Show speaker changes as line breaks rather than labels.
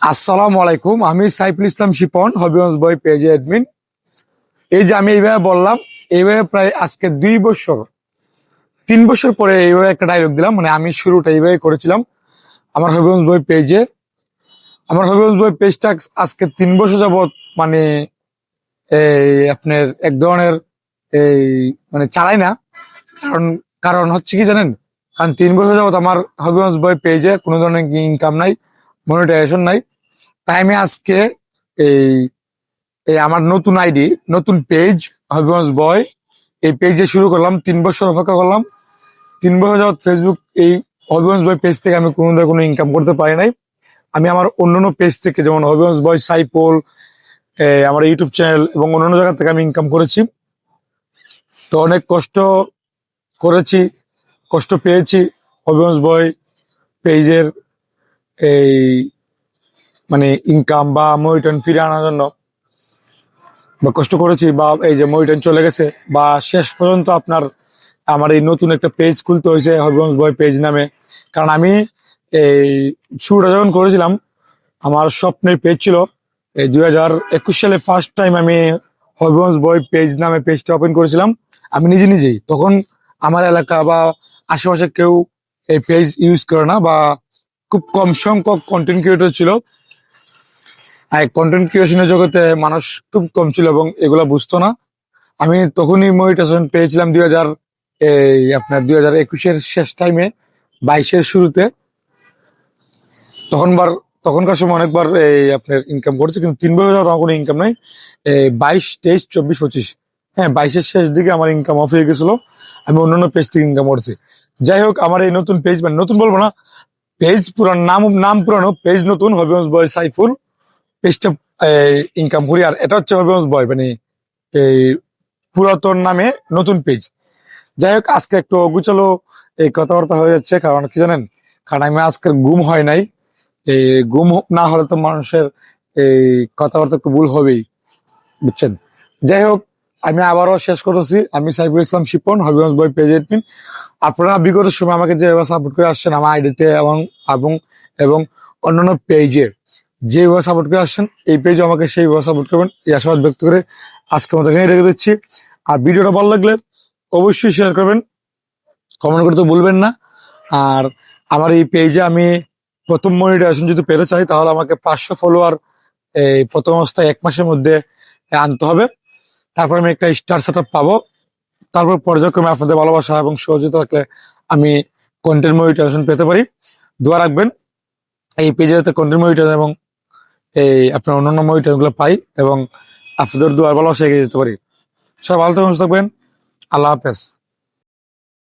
আসসালামু আলাইকুম। আমি সাইফুল ইসলাম শিপন, হবিগঞ্জ বই পেজে অ্যাডমিন। এই যে আমি এইভাবে বললাম, এইভাবে প্রায় আজকে 2 বছর 3 বছর পরে এইভাবে একটা ডায়লগ দিলাম। মানে আমি শুরুটা এইভাবে করেছিলাম আমার হবিগঞ্জ বই পেজে। আমার হবিগঞ্জ বই পেজটা আজকে 3 বছর যাবত মানে এই আপনার এক ধরনের এই মানে চালাই না। কারণ কারণ হচ্ছে কি জানেন, কারণ 3 বছর যাবত আমার হবিগঞ্জ বই পেজে কোনো ধরনের ইনকাম নাই, মনিটাইজেশন নাই। তাই আমি আজকে এই এই আমার নতুন আইডি, নতুন পেজ হবিগঞ্জ বয়, এই পেজে শুরু করলাম। 3 বছর অপেক্ষা করলাম। 3 বছর যাবত ফেসবুক এই হবিগঞ্জ বয় পেজ থেকে আমি কোনো ইনকাম করতে পারি নাই। আমি আমার অন্যান্য পেজ থেকে, যেমন হবিগঞ্জ বয় সাইপল, আমার ইউটিউব চ্যানেল এবং অন্যান্য জায়গা থেকে আমি ইনকাম করেছি। তো অনেক কষ্ট করেছি, কষ্ট পেয়েছি হবিগঞ্জ বয় পেজের এই মানে ইনকাম বা মনিটন ফিরে আনার জন্য, বা কষ্ট করেছি, বা এই যে মনিটন চলে গেছে, বা শেষ পর্যন্ত আপনার আমার এই নতুন একটা পেজ খুলতে হয়েছে হবিগঞ্জ বয় পেজ নামে। কারণ আমি এই শুরুটা যখন করেছিলাম, আমার স্বপ্নের পেজ ছিল এই 2021 সালে ফার্স্ট টাইম আমি হবিগঞ্জ বয় পেজ নামে পেজটা ওপেন করেছিলাম আমি নিজে নিজেই। তখন আমার এলাকা বা আশেপাশে কেউ এই পেজ ইউজ করে না, বা খুব কম সংখ্যক কন্টেন্ট ক্রিয়েটর ছিল। আর কন্টেন্ট ক্রিয়েশনের জগতে মানুষ খুব কম ছিল এবং এগুলা বুঝতো না। আমি তখনই মোটিভেশন পেয়েছিলাম আপনার 2021-এর শেষ টাইমে, 22-এর শুরুতে। তখনবার তখনকার সময় অনেকবার এই আপনার ইনকাম করেছি, কিন্তু 3 বছর যাবত আমার কোনো ইনকাম নাই। 22, 23, 24, 25, হ্যাঁ 22-এর শেষ দিকে আমার ইনকাম অফ হয়ে গেছিল। আমি অন্যান্য পেজ থেকে ইনকাম করছি। যাই হোক, আমার এই নতুন পেজ, মানে নতুন বলবো না, পেজ পুরান, নাম নাম পুরানো, পেজ নতুন, হবিগঞ্জ বয় সাইফুল পেজটা ইনকাম করি। আর এটা হচ্ছে হবিগঞ্জ বয় মানে এই পুরাতন নামে নতুন পেজ। যাই হোক, আজকে একটু অগুচালো এই কথাবার্তা হয়ে যাচ্ছে। কারণ কি জানেন, কারণ আমি আজকে ঘুম হয় নাই। এই ঘুম না হলে তো মানুষের এই কথাবার্তা একটু ভুল হবেই, বুঝছেন। যাই হোক, আমি আবারও শেষ করতেছি। আমি সাইফুল ইসলাম শিপন, হবিগঞ্জ বই পেজ এডমিন। আপনারা বিগত সময় আমাকে যেভাবে সাপোর্ট করে আসছেন আমার আইডিতে এবং এবং এবং অন্যান্য পেজে যেভাবে সাপোর্ট করে আসছেন, এই পেজে আমাকে সেইভাবে সাপোর্ট করবেন এই আশাবাদ ব্যক্ত করে আজকে মতো এখানে রেখে দিচ্ছি। আর ভিডিওটা ভালো লাগলে অবশ্যই শেয়ার করবেন, কমেন্ট করতে ভুলবেন না। আর আমার এই পেজে আমি প্রথম মনিটাইজেশন যদি পেতে চাই, তাহলে আমাকে 500 ফলোয়ার এই প্রথম অবস্থায় 1 মাসের মধ্যে আনতে হবে। তারপর আমি একটা স্টার সেটআপ পাবো। তারপর পর্যায়ক্রমে আপনাদের ভালোবাসা এবং সহযোগিতা থাকলে আমি কন্টেন্ট মনিটাইজেশন পেতে পারি। দোয়া রাখবেন এই পেজে যাতে কন্টেন্ট মনিটাইজেশন এবং এই আপনার অন্যান্য মনিটাইজেশন গুলো পাই, এবং আপনাদের দোয়ার ভালোবাসা এগিয়ে যেতে পারি। সবাই ভালো থাকবেন, সুস্থ থাকবেন। আল্লাহ হাফেজ।